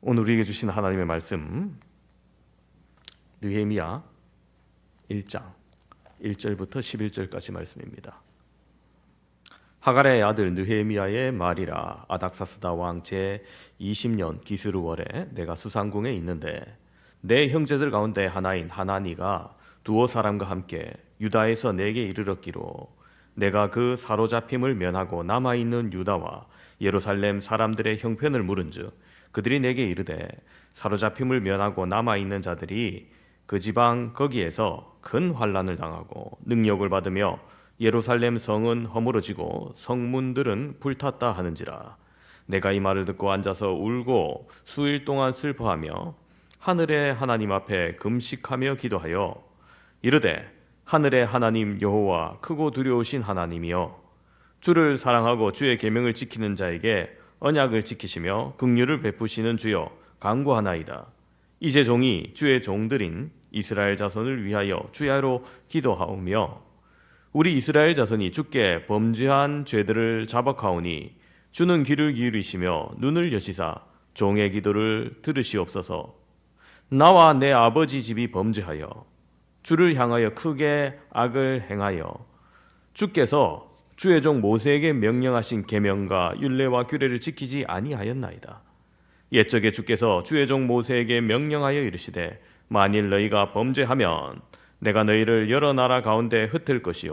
오늘 우리에게 주신 하나님의 말씀 느헤미야 1장 1절부터 11절까지 말씀입니다. 하갈의 아들 느헤미야의 말이라. 아닥사스다 왕 제 20년 기스루월에 내가 수상궁에 있는데 내 형제들 가운데 하나인 하나니가 두어 사람과 함께 유다에서 내게 이르렀기로 내가 그 사로잡힘을 면하고 남아있는 유다와 예루살렘 사람들의 형편을 물은즉 그들이 내게 이르되 사로잡힘을 면하고 남아있는 자들이 그 지방 거기에서 큰 환난을 당하고 능력을 받으며 예루살렘 성은 허물어지고 성문들은 불탔다 하는지라. 내가 이 말을 듣고 앉아서 울고 수일 동안 슬퍼하며 하늘의 하나님 앞에 금식하며 기도하여 이르되 하늘의 하나님 여호와 크고 두려우신 하나님이여 주를 사랑하고 주의 계명을 지키는 자에게 언약을 지키시며 긍휼을 베푸시는 주여 간구하나이다. 이제 종이 주의 종들인 이스라엘 자손을 위하여 주야로 기도하오며 우리 이스라엘 자손이 주께 범죄한 죄들을 자박하오니 주는 귀를 기울이시며 눈을 여시사 종의 기도를 들으시옵소서. 나와 내 아버지 집이 범죄하여 주를 향하여 크게 악을 행하여 주께서 주의 종 모세에게 명령하신 계명과 율례와 규례를 지키지 아니하였나이다. 옛적에 주께서 주의 종 모세에게 명령하여 이르시되 만일 너희가 범죄하면 내가 너희를 여러 나라 가운데 흩을 것이요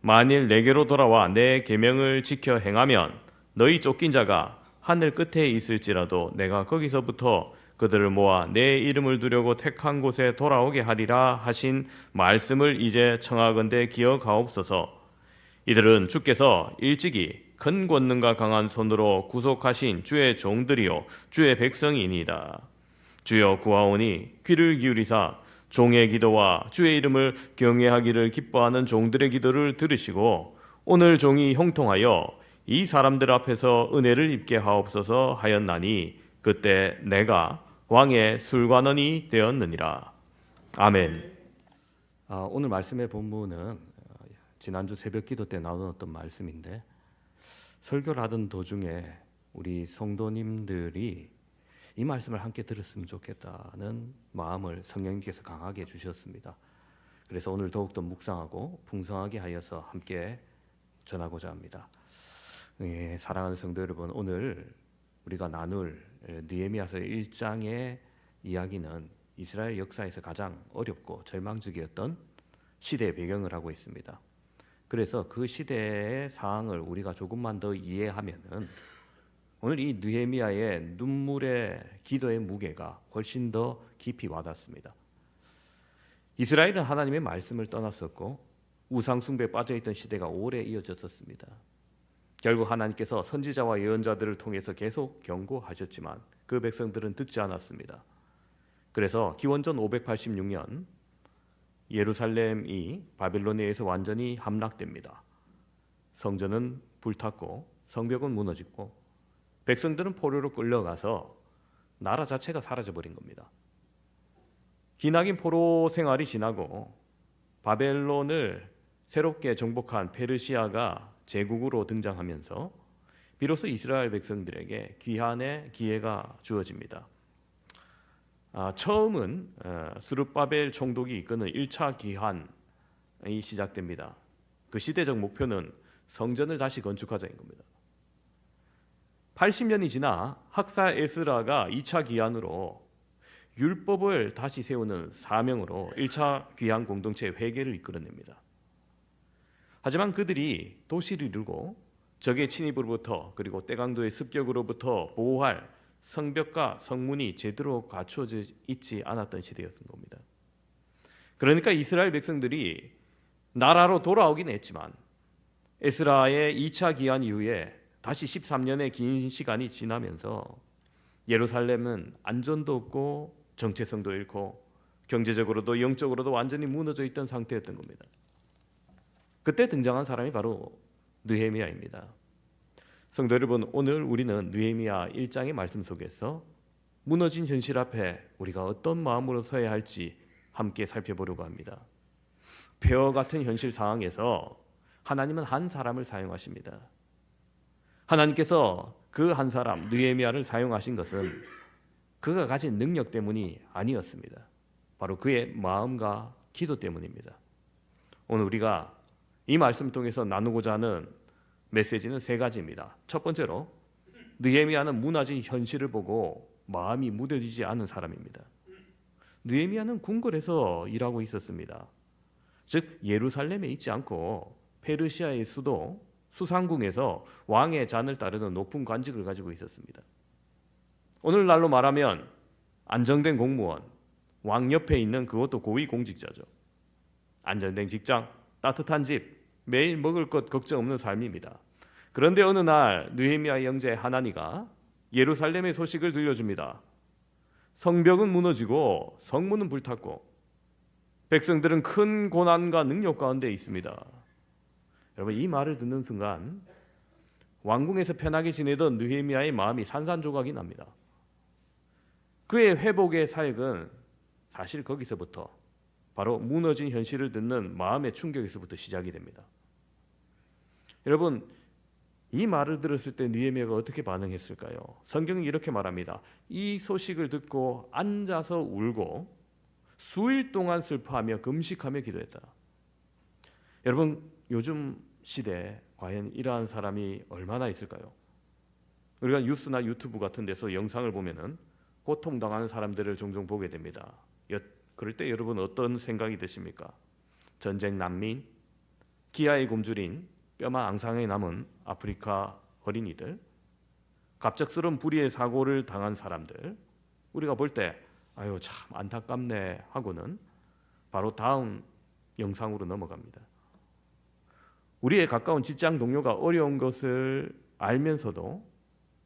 만일 내게로 돌아와 내 계명을 지켜 행하면 너희 쫓긴 자가 하늘 끝에 있을지라도 내가 거기서부터 그들을 모아 내 이름을 두려고 택한 곳에 돌아오게 하리라 하신 말씀을 이제 청하건대 기억하옵소서. 이들은 주께서 일찍이 큰 권능과 강한 손으로 구속하신 주의 종들이요 주의 백성이니이다. 주여 구하오니 귀를 기울이사 종의 기도와 주의 이름을 경외하기를 기뻐하는 종들의 기도를 들으시고 오늘 종이 형통하여 이 사람들 앞에서 은혜를 입게 하옵소서 하였나니 그때 내가 왕의 술관원이 되었느니라. 아멘. 오늘 말씀의 본문은 지난주 새벽 기도 때 나눴던 말씀인데 설교를 하던 도중에 우리 성도님들이 이 말씀을 함께 들었으면 좋겠다는 마음을 성령님께서 강하게 주셨습니다. 그래서 오늘 더욱더 묵상하고 풍성하게 하여서 함께 전하고자 합니다. 사랑하는 성도 여러분, 오늘 우리가 나눌 느헤미야서 1장의 이야기는 이스라엘 역사에서 가장 어렵고 절망적이었던 시대의 배경을 하고 있습니다. 그래서 그 시대의 상황을 우리가 조금만 더 이해하면은 오늘 이 느헤미야의 눈물의 기도의 무게가 훨씬 더 깊이 와닿습니다. 이스라엘은 하나님의 말씀을 떠났었고 우상 숭배에 빠져있던 시대가 오래 이어졌었습니다. 결국 하나님께서 선지자와 예언자들을 통해서 계속 경고하셨지만 그 백성들은 듣지 않았습니다. 그래서 기원전 586년 예루살렘이 바벨론에 의해서 완전히 함락됩니다. 성전은 불탔고 성벽은 무너지고 백성들은 포로로 끌려가서 나라 자체가 사라져버린 겁니다. 기나긴 포로 생활이 지나고 바벨론을 새롭게 정복한 페르시아가 제국으로 등장하면서 비로소 이스라엘 백성들에게 귀환의 기회가 주어집니다. 처음은 스룹바벨 총독이 이끄는 1차 귀환이 시작됩니다. 그 시대적 목표는 성전을 다시 건축하자인 겁니다. 80년이 지나 학사 에스라가 2차 귀환으로 율법을 다시 세우는 사명으로 1차 귀환 공동체 회개를 이끌어냅니다. 하지만 그들이 도시를 이루고 적의 침입으로부터 그리고 때강도의 습격으로부터 보호할 성벽과 성문이 제대로 갖춰져 있지 않았던 시대였던 겁니다. 그러니까 이스라엘 백성들이 나라로 돌아오긴 했지만 에스라의 2차 귀환 이후에 다시 13년의 긴 시간이 지나면서 예루살렘은 안전도 없고 정체성도 잃고 경제적으로도 영적으로도 완전히 무너져 있던 상태였던 겁니다. 그때 등장한 사람이 바로 느헤미야입니다. 성도 여러분, 오늘 우리는 느헤미야 1장의 말씀 속에서 무너진 현실 앞에 우리가 어떤 마음으로 서야 할지 함께 살펴보려고 합니다. 폐허 같은 현실 상황에서 하나님은 한 사람을 사용하십니다. 하나님께서 그 한 사람 느헤미야를 사용하신 것은 그가 가진 능력 때문이 아니었습니다. 바로 그의 마음과 기도 때문입니다. 오늘 우리가 이 말씀을 통해서 나누고자 하는 메시지는 세 가지입니다. 첫 번째로 느헤미야는 무너진 현실을 보고 마음이 무뎌지지 않은 사람입니다. 느헤미야는 궁궐에서 일하고 있었습니다. 즉 예루살렘에 있지 않고 페르시아의 수도 수상궁에서 왕의 잔을 따르는 높은 관직을 가지고 있었습니다. 오늘날로 말하면 안정된 공무원, 왕 옆에 있는 그것도 고위 공직자죠. 안정된 직장, 따뜻한 집, 매일 먹을 것 걱정 없는 삶입니다. 그런데 어느 날 느헤미야의 형제 하나니가 예루살렘의 소식을 들려줍니다. 성벽은 무너지고 성문은 불탔고 백성들은 큰 고난과 능력 가운데 있습니다. 여러분, 이 말을 듣는 순간 왕궁에서 편하게 지내던 느헤미야의 마음이 산산조각이 납니다. 그의 회복의 사역은 사실 거기서부터, 바로 무너진 현실을 듣는 마음의 충격에서부터 시작이 됩니다. 여러분, 이 말을 들었을 때 느헤미야가 어떻게 반응했을까요? 성경이 이렇게 말합니다. 이 소식을 듣고 앉아서 울고 수일 동안 슬퍼하며 금식하며 기도했다. 여러분, 요즘 시대에 과연 이러한 사람이 얼마나 있을까요? 우리가 뉴스나 유튜브 같은 데서 영상을 보면은 고통당하는 사람들을 종종 보게 됩니다. 그럴 때 여러분 어떤 생각이 드십니까? 전쟁 난민, 기아에 굶주린 뼈만 앙상하게 남은 아프리카 어린이들, 갑작스러운 불의의 사고를 당한 사람들, 우리가 볼 때 아유 참 안타깝네 하고는 바로 다음 영상으로 넘어갑니다. 우리의 가까운 직장 동료가 어려운 것을 알면서도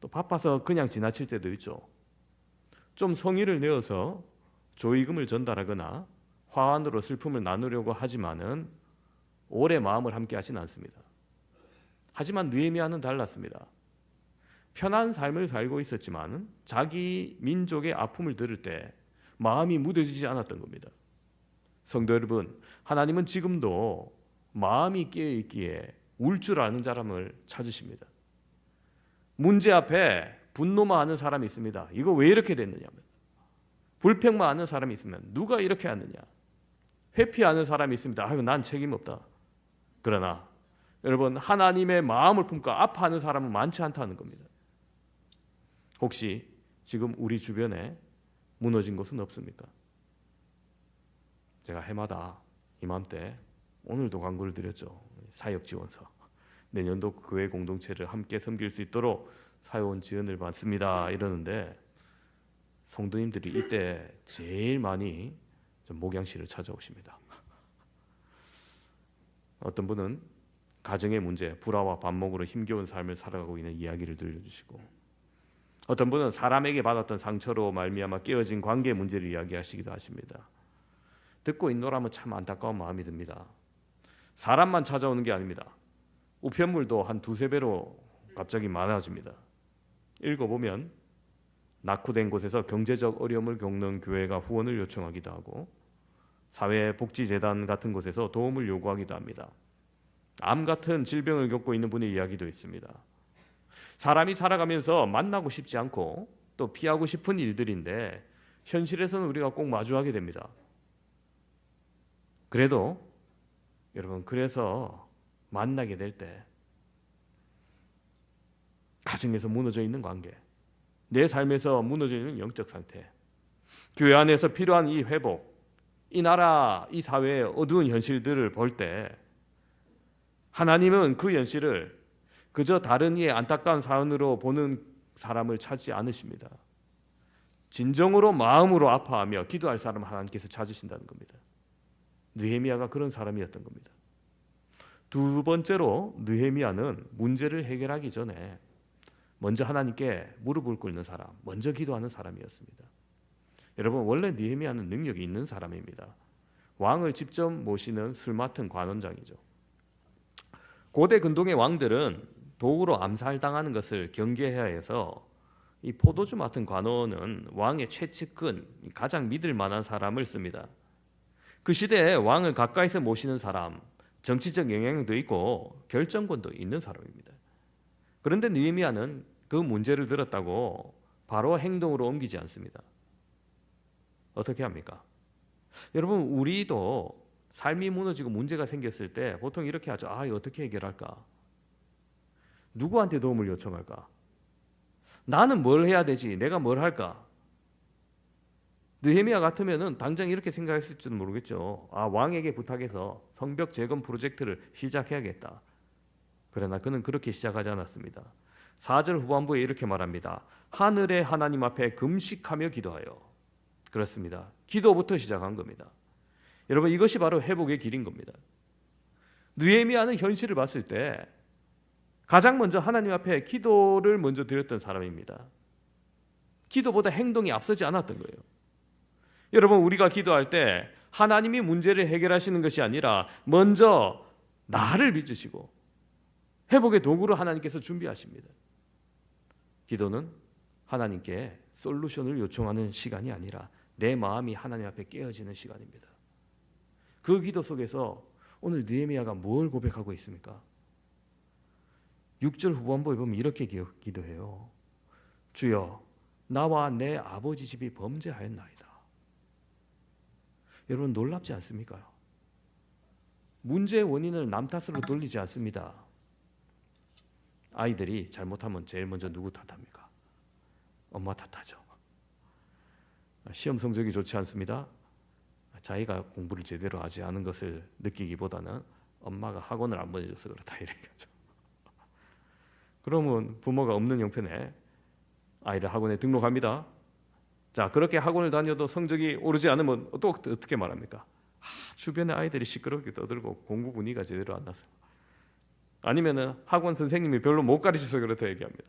또 바빠서 그냥 지나칠 때도 있죠. 좀 성의를 내어서 조의금을 전달하거나 화환으로 슬픔을 나누려고 하지만은 오래 마음을 함께 하지는 않습니다. 하지만 느헤미야는 달랐습니다. 편한 삶을 살고 있었지만 자기 민족의 아픔을 들을 때 마음이 무뎌지지 않았던 겁니다. 성도 여러분, 하나님은 지금도 마음이 깨어있기에 울 줄 아는 사람을 찾으십니다. 문제 앞에 분노만 하는 사람이 있습니다. 이거 왜 이렇게 됐느냐, 불평만 하는 사람이 있으면 누가 이렇게 하느냐, 회피하는 사람이 있습니다. 아유 난 책임 없다. 그러나 여러분, 하나님의 마음을 품고 아파하는 사람은 많지 않다는 겁니다. 혹시 지금 우리 주변에 무너진 곳은 없습니까? 제가 해마다 이맘때 오늘도 광고를 드렸죠. 사역지원서. 내년도 교회 공동체를 함께 섬길 수 있도록 사회원 지원을 받습니다 이러는데, 성도님들이 이때 제일 많이 목양실을 찾아오십니다. 어떤 분은 가정의 문제, 불화와 반목으로 힘겨운 삶을 살아가고 있는 이야기를 들려주시고, 어떤 분은 사람에게 받았던 상처로 말미암아 깨어진 관계 문제를 이야기하시기도 하십니다. 듣고 있노라면 참 안타까운 마음이 듭니다. 사람만 찾아오는 게 아닙니다. 우편물도 한 두세 배로 갑자기 많아집니다. 읽어보면 낙후된 곳에서 경제적 어려움을 겪는 교회가 후원을 요청하기도 하고, 사회복지재단 같은 곳에서 도움을 요구하기도 합니다. 암 같은 질병을 겪고 있는 분의 이야기도 있습니다. 사람이 살아가면서 만나고 싶지 않고 또 피하고 싶은 일들인데 현실에서는 우리가 꼭 마주하게 됩니다. 그래도 여러분, 그래서 만나게 될 때 가정에서 무너져 있는 관계, 내 삶에서 무너져 있는 영적 상태, 교회 안에서 필요한 이 회복, 이 나라, 이 사회의 어두운 현실들을 볼 때 하나님은 그 현실을 그저 다른 이의 안타까운 사연으로 보는 사람을 찾지 않으십니다. 진정으로 마음으로 아파하며 기도할 사람을 하나님께서 찾으신다는 겁니다. 느헤미야가 그런 사람이었던 겁니다. 두 번째로 느헤미야는 문제를 해결하기 전에 먼저 하나님께 무릎을 꿇는 사람, 먼저 기도하는 사람이었습니다. 여러분, 원래 느헤미야는 능력이 있는 사람입니다. 왕을 직접 모시는 술 맡은 관원장이죠. 고대 근동의 왕들은 도구로 암살당하는 것을 경계해야 해서 이 포도주 맡은 관원은 왕의 최측근, 가장 믿을 만한 사람을 씁니다. 그 시대에 왕을 가까이서 모시는 사람, 정치적 영향력도 있고 결정권도 있는 사람입니다. 그런데 느헤미야는 그 문제를 들었다고 바로 행동으로 옮기지 않습니다. 어떻게 합니까? 여러분, 우리도 삶이 무너지고 문제가 생겼을 때 보통 이렇게 하죠. 이거 어떻게 해결할까? 누구한테 도움을 요청할까? 나는 뭘 해야 되지? 내가 뭘 할까? 느헤미야 같으면은 당장 이렇게 생각했을지도 모르겠죠. 왕에게 부탁해서 성벽 재건 프로젝트를 시작해야겠다. 그러나 그는 그렇게 시작하지 않았습니다. 4절 후반부에 이렇게 말합니다. 하늘의 하나님 앞에 금식하며 기도하여. 그렇습니다. 기도부터 시작한 겁니다. 여러분, 이것이 바로 회복의 길인 겁니다. 느헤미야는 현실을 봤을 때 가장 먼저 하나님 앞에 기도를 먼저 드렸던 사람입니다. 기도보다 행동이 앞서지 않았던 거예요. 여러분, 우리가 기도할 때 하나님이 문제를 해결하시는 것이 아니라 먼저 나를 빚으시고 회복의 도구를 하나님께서 준비하십니다. 기도는 하나님께 솔루션을 요청하는 시간이 아니라 내 마음이 하나님 앞에 깨어지는 시간입니다. 그 기도 속에서 오늘 느헤미야가 뭘 고백하고 있습니까? 6절 후반부에 보면 이렇게 기도해요. 주여, 나와 내 아버지 집이 범죄하였나이다. 여러분, 놀랍지 않습니까? 문제의 원인을 남 탓으로 돌리지 않습니다. 아이들이 잘못하면 제일 먼저 누구 탓합니까? 엄마 탓하죠. 시험 성적이 좋지 않습니다. 자기가 공부를 제대로 하지 않은 것을 느끼기보다는 엄마가 학원을 안 보내줘서 그렇다 이렇게 하죠. 그러면 부모가 없는 형편에 아이를 학원에 등록합니다. 자, 그렇게 학원을 다녀도 성적이 오르지 않으면 또 어떻게 말합니까? 주변의 아이들이 시끄럽게 떠들고 공부 분위기가 제대로 안 나서, 아니면은 학원 선생님이 별로 못 가르쳐서 그렇다 얘기합니다.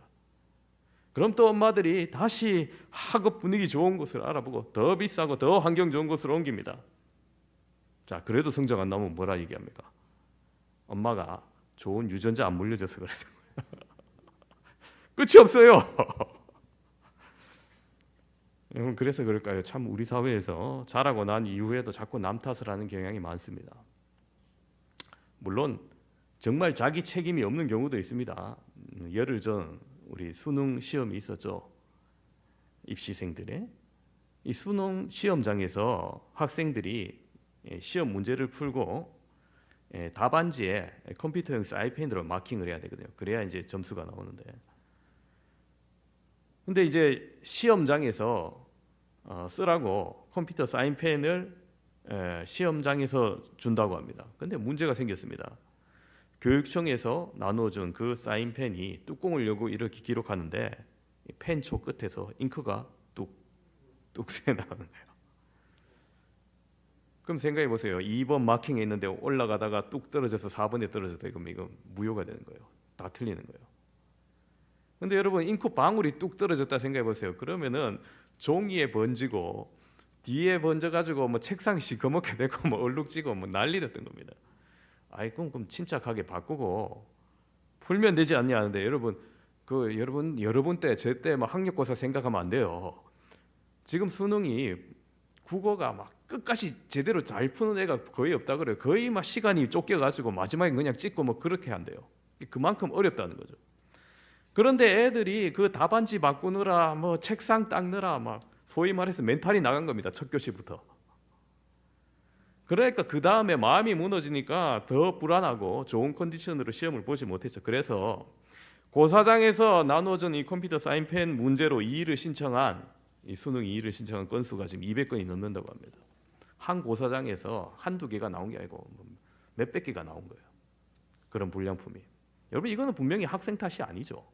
그럼 또 엄마들이 다시 학업 분위기 좋은 곳을 알아보고 더 비싸고 더 환경 좋은 곳으로 옮깁니다. 자, 그래도 성적 안 나오면 뭐라 얘기합니까? 엄마가 좋은 유전자 안 물려줘서 그래요. 끝이 없어요. 여러분, 그래서 그럴까요? 참 우리 사회에서 자라고 난 이후에도 자꾸 남 탓을 하는 경향이 많습니다. 물론 정말 자기 책임이 없는 경우도 있습니다. 열흘 전 우리 수능 시험이 있었죠. 입시생들의 이 수능 시험장에서 학생들이 시험 문제를 풀고 답안지에 컴퓨터용 사인펜으로 마킹을 해야 되거든요. 그래야 이제 점수가 나오는데, 근데 이제 시험장에서 쓰라고 컴퓨터 사인펜을 시험장에서 준다고 합니다. 근데 문제가 생겼습니다. 교육청에서 나눠준 그 사인펜이 뚜껑을 열고 이렇게 기록하는데 펜초 끝에서 잉크가 뚝뚝 새나가는 거예요. 그럼 생각해 보세요. 2번 마킹에 있는데 올라가다가 뚝 떨어져서 4번에 떨어졌다. 그럼 이거 무효가 되는 거예요. 다 틀리는 거예요. 근데 여러분, 잉크 방울이 뚝 떨어졌다 생각해 보세요. 그러면은 종이에 번지고 뒤에 번져가지고 뭐 책상 시커멓게 되고 뭐 얼룩지고 뭐 난리 났던 겁니다. 그럼 침착하게 바꾸고 풀면 되지 않냐 하는데, 여러분, 여러분 때, 제 때 막 학력고사 생각하면 안 돼요. 지금 수능이 국어가 막 끝까지 제대로 잘 푸는 애가 거의 없다 그래요. 거의 막 시간이 쫓겨가지고 마지막에 그냥 찍고 뭐 그렇게 한대요. 그만큼 어렵다는 거죠. 그런데 애들이 그 답안지 바꾸느라 뭐 책상 닦느라 막 소위 말해서 멘탈이 나간 겁니다. 첫 교시부터. 그러니까 그 다음에 마음이 무너지니까 더 불안하고 좋은 컨디션으로 시험을 보지 못했죠. 그래서 고사장에서 나눠준 이 컴퓨터 사인펜 문제로 이의를 신청한, 이 수능 이의를 신청한 건수가 지금 200건이 넘는다고 합니다. 한 고사장에서 한두 개가 나온 게 아니고 몇백 개가 나온 거예요. 그런 불량품이. 여러분, 이거는 분명히 학생 탓이 아니죠.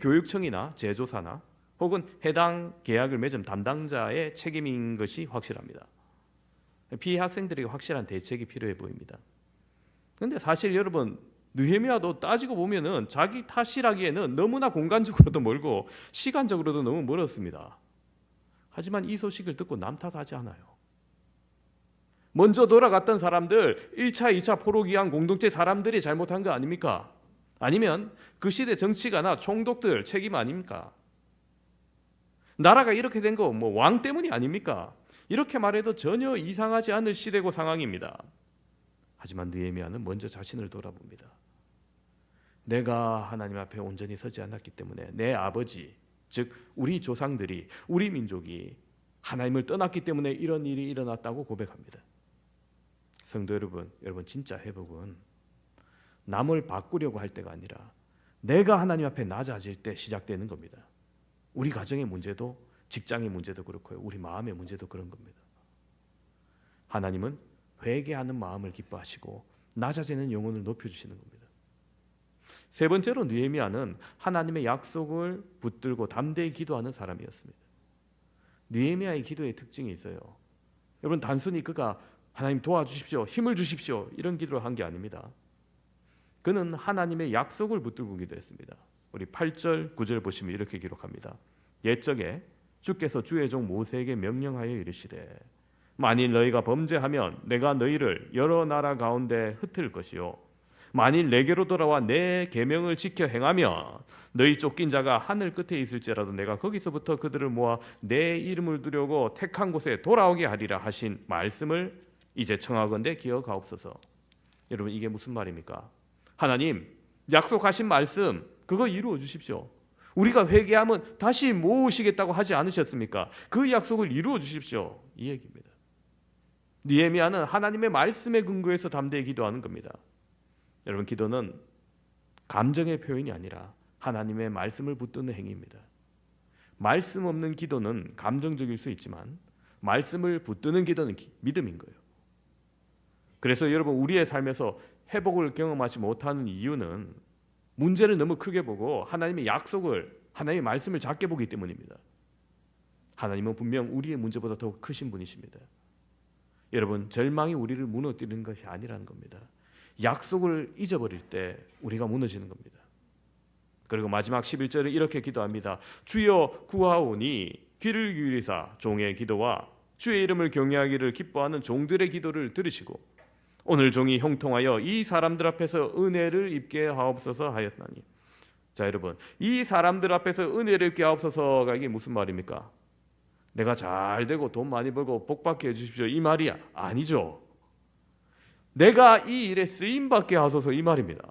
교육청이나 제조사나 혹은 해당 계약을 맺은 담당자의 책임인 것이 확실합니다. 피해 학생들에게 확실한 대책이 필요해 보입니다. 그런데 사실 여러분, 느헤미야도 따지고 보면은 자기 탓이라기에는 너무나 공간적으로도 멀고 시간적으로도 너무 멀었습니다. 하지만 이 소식을 듣고 남 탓하지 않아요. 먼저 돌아갔던 사람들, 1차, 2차 포로기한 공동체 사람들이 잘못한 거 아닙니까? 아니면 그 시대 정치가나 총독들 책임 아닙니까? 나라가 이렇게 된 거 뭐 왕 때문이 아닙니까? 이렇게 말해도 전혀 이상하지 않을 시대고 상황입니다. 하지만 느헤미야는 먼저 자신을 돌아봅니다. 내가 하나님 앞에 온전히 서지 않았기 때문에 내 아버지, 즉 우리 조상들이, 우리 민족이 하나님을 떠났기 때문에 이런 일이 일어났다고 고백합니다. 성도 여러분, 진짜 회복은 남을 바꾸려고 할 때가 아니라 내가 하나님 앞에 낮아질 때 시작되는 겁니다. 우리 가정의 문제도, 직장의 문제도 그렇고요, 우리 마음의 문제도 그런 겁니다. 하나님은 회개하는 마음을 기뻐하시고 낮아지는 영혼을 높여주시는 겁니다. 세 번째로 느헤미야는 하나님의 약속을 붙들고 담대히 기도하는 사람이었습니다. 느헤미야의 기도의 특징이 있어요. 여러분, 단순히 그가 하나님 도와주십시오, 힘을 주십시오 이런 기도를 한 게 아닙니다. 그는 하나님의 약속을 붙들고 기도했습니다. 우리 8절 9절 보시면 이렇게 기록합니다. 옛적에 주께서 주의 종 모세에게 명령하여 이르시되 만일 너희가 범죄하면 내가 너희를 여러 나라 가운데 흩을 것이요 만일 내게로 돌아와 내 계명을 지켜 행하면 너희 쫓긴 자가 하늘 끝에 있을지라도 내가 거기서부터 그들을 모아 내 이름을 두려고 택한 곳에 돌아오게 하리라 하신 말씀을 이제 청하건대 기억하옵소서. 여러분, 이게 무슨 말입니까? 하나님, 약속하신 말씀 그거 이루어 주십시오. 우리가 회개하면 다시 모으시겠다고 하지 않으셨습니까? 그 약속을 이루어 주십시오, 이 얘기입니다. 느헤미야는 하나님의 말씀에 근거해서 담대히 기도하는 겁니다. 여러분, 기도는 감정의 표현이 아니라 하나님의 말씀을 붙드는 행위입니다. 말씀 없는 기도는 감정적일 수 있지만 말씀을 붙드는 기도는 믿음인 거예요. 그래서 여러분, 우리의 삶에서 회복을 경험하지 못하는 이유는 문제를 너무 크게 보고 하나님의 약속을, 하나님의 말씀을 작게 보기 때문입니다. 하나님은 분명 우리의 문제보다 더 크신 분이십니다. 여러분, 절망이 우리를 무너뜨리는 것이 아니라는 겁니다. 약속을 잊어버릴 때 우리가 무너지는 겁니다. 그리고 마지막 11절에 이렇게 기도합니다. 주여 구하오니 귀를 기울이사 종의 기도와 주의 이름을 경외하기를 기뻐하는 종들의 기도를 들으시고 오늘 종이 형통하여 이 사람들 앞에서 은혜를 입게 하옵소서 하였나니. 자, 여러분, 이 사람들 앞에서 은혜를 입게 하옵소서가 이게 무슨 말입니까? 내가 잘 되고 돈 많이 벌고 복 받게 해주십시오 이 말이 아니죠. 내가 이 일에 쓰임받게 하소서 이 말입니다.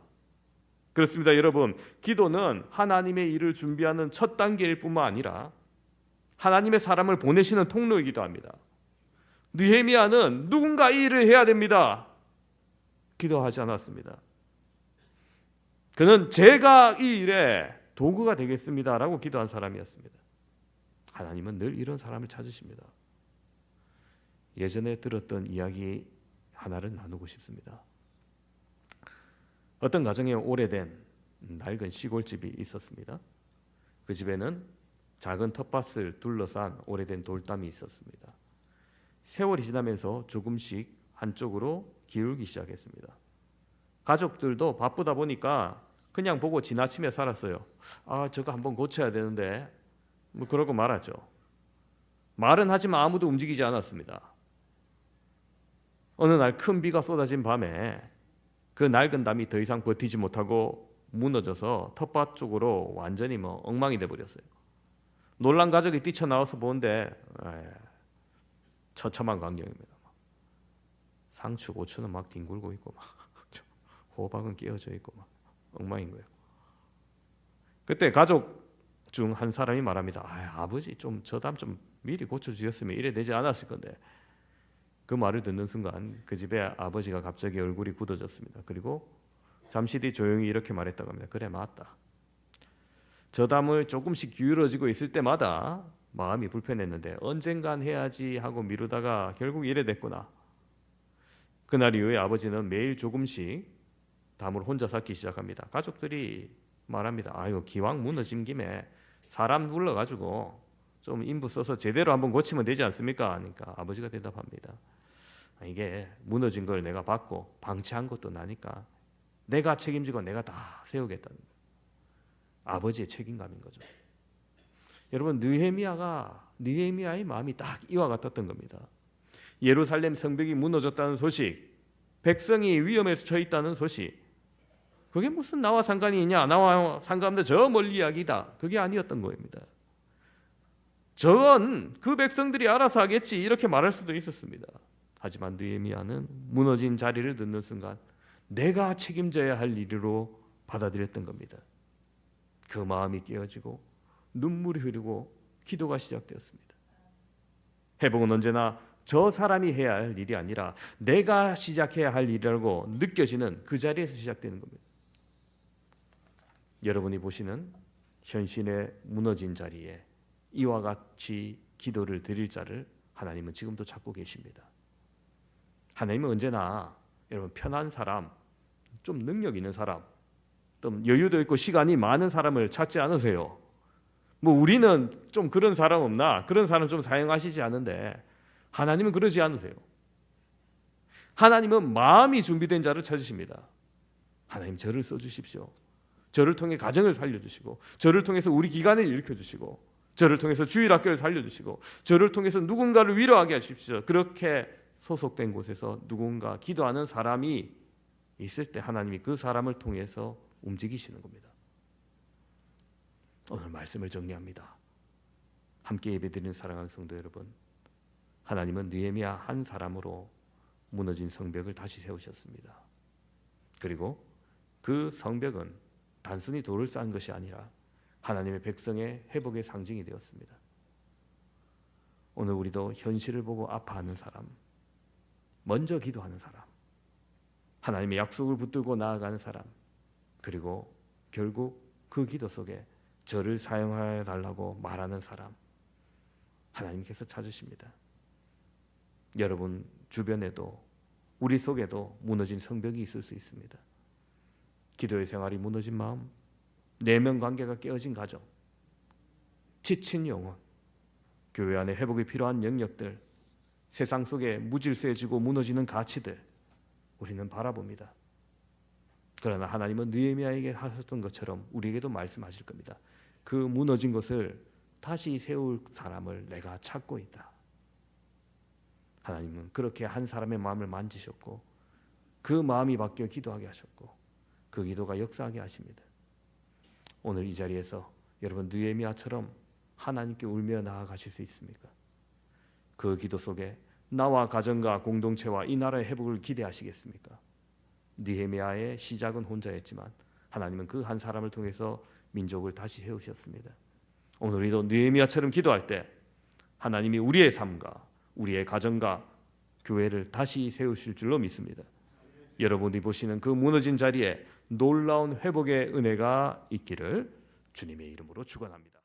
그렇습니다. 여러분, 기도는 하나님의 일을 준비하는 첫 단계일 뿐만 아니라 하나님의 사람을 보내시는 통로이기도 합니다. 느헤미야는 누군가 이 일을 해야 됩니다, 기도하지 않았습니다. 그는 제가 이 일에 도구가 되겠습니다라고 기도한 사람이었습니다. 하나님은 늘 이런 사람을 찾으십니다. 예전에 들었던 이야기 하나를 나누고 싶습니다. 어떤 가정에 오래된 낡은 시골집이 있었습니다. 그 집에는 작은 텃밭을 둘러싼 오래된 돌담이 있었습니다. 세월이 지나면서 조금씩 한쪽으로 기울기 시작했습니다. 가족들도 바쁘다 보니까 그냥 보고 지나치며 살았어요. 아, 저거 한번 고쳐야 되는데 뭐 그러고 말았죠. 말은 하지만 아무도 움직이지 않았습니다. 어느 날 큰 비가 쏟아진 밤에 그 낡은 담이 더 이상 버티지 못하고 무너져서 텃밭 쪽으로 완전히 엉망이 돼버렸어요. 놀란 가족이 뛰쳐나와서 보는데 처참한 광경입니다. 상추, 고추는 막 뒹굴고 있고 호박은 깨어져 있고 막 엉망인 거예요. 그때 가족 중 한 사람이 말합니다. 아버지 좀 저 담 좀 미리 고쳐주셨으면 이래 되지 않았을 건데. 그 말을 듣는 순간 그 집에 아버지가 갑자기 얼굴이 굳어졌습니다. 그리고 잠시 뒤 조용히 이렇게 말했다고 합니다. 그래, 맞다. 저 담을 조금씩 기울어지고 있을 때마다 마음이 불편했는데 언젠간 해야지 하고 미루다가 결국 이래 됐구나. 그날 이후에 아버지는 매일 조금씩 담을 혼자 쌓기 시작합니다. 가족들이 말합니다. 아유, 기왕 무너진 김에 사람 불러가지고 좀 인부 써서 제대로 한번 고치면 되지 않습니까? 하니까 아버지가 대답합니다. 이게 무너진 걸 내가 받고 방치한 것도 나니까 내가 책임지고 내가 다 세우겠다는 거예요. 아버지의 책임감인 거죠. 여러분, 느헤미야의 마음이 딱 이와 같았던 겁니다. 예루살렘 성벽이 무너졌다는 소식, 백성이 위험에 처해 있다는 소식, 그게 무슨 나와 상관이 있냐? 나와 상관없는데 저 멀리 이야기다. 그게 아니었던 겁니다. 저건 그 백성들이 알아서 하겠지 이렇게 말할 수도 있었습니다. 하지만 느헤미야는 무너진 자리를 듣는 순간 내가 책임져야 할 일로 받아들였던 겁니다. 그 마음이 깨어지고 눈물이 흐르고 기도가 시작되었습니다. 회복은 언제나 저 사람이 해야 할 일이 아니라 내가 시작해야 할 일이라고 느껴지는 그 자리에서 시작되는 겁니다. 여러분이 보시는 현실의 무너진 자리에 이와 같이 기도를 드릴 자를 하나님은 지금도 찾고 계십니다. 하나님은 언제나 여러분 편한 사람, 좀 능력 있는 사람, 좀 여유도 있고 시간이 많은 사람을 찾지 않으세요. 뭐 우리는 좀 그런 사람 없나? 그런 사람 좀 사용하시지 않은데 하나님은 그러지 않으세요. 하나님은 마음이 준비된 자를 찾으십니다. 하나님 저를 써주십시오. 저를 통해 가정을 살려주시고, 저를 통해서 우리 기관을 일으켜주시고, 저를 통해서 주일학교를 살려주시고, 저를 통해서 누군가를 위로하게 하십시오. 그렇게 소속된 곳에서 누군가 기도하는 사람이 있을 때 하나님이 그 사람을 통해서 움직이시는 겁니다. 오늘 말씀을 정리합니다. 함께 예배드리는 사랑하는 성도 여러분, 하나님은 느헤미야 한 사람으로 무너진 성벽을 다시 세우셨습니다. 그리고 그 성벽은 단순히 돌을 쌓은 것이 아니라 하나님의 백성의 회복의 상징이 되었습니다. 오늘 우리도 현실을 보고 아파하는 사람, 먼저 기도하는 사람, 하나님의 약속을 붙들고 나아가는 사람, 그리고 결국 그 기도 속에 저를 사용해 달라고 말하는 사람, 하나님께서 찾으십니다. 여러분 주변에도 우리 속에도 무너진 성벽이 있을 수 있습니다. 기도의 생활이 무너진 마음, 내면 관계가 깨어진 가정, 지친 영혼, 교회 안에 회복이 필요한 영역들, 세상 속에 무질서해지고 무너지는 가치들 우리는 바라봅니다. 그러나 하나님은 느헤미야에게 하셨던 것처럼 우리에게도 말씀하실 겁니다. 그 무너진 것을 다시 세울 사람을 내가 찾고 있다. 하나님은 그렇게 한 사람의 마음을 만지셨고 그 마음이 바뀌어 기도하게 하셨고 그 기도가 역사하게 하십니다. 오늘 이 자리에서 여러분 느헤미야처럼 하나님께 울며 나아가실 수 있습니까? 그 기도 속에 나와 가정과 공동체와 이 나라의 회복을 기대하시겠습니까? 느헤미야의 시작은 혼자였지만 하나님은 그 한 사람을 통해서 민족을 다시 세우셨습니다. 오늘 우리도 느헤미야처럼 기도할 때 하나님이 우리의 삶과 우리의 가정과 교회를 다시 세우실 줄로 믿습니다. 여러분이 보시는 그 무너진 자리에 놀라운 회복의 은혜가 있기를 주님의 이름으로 축원합니다.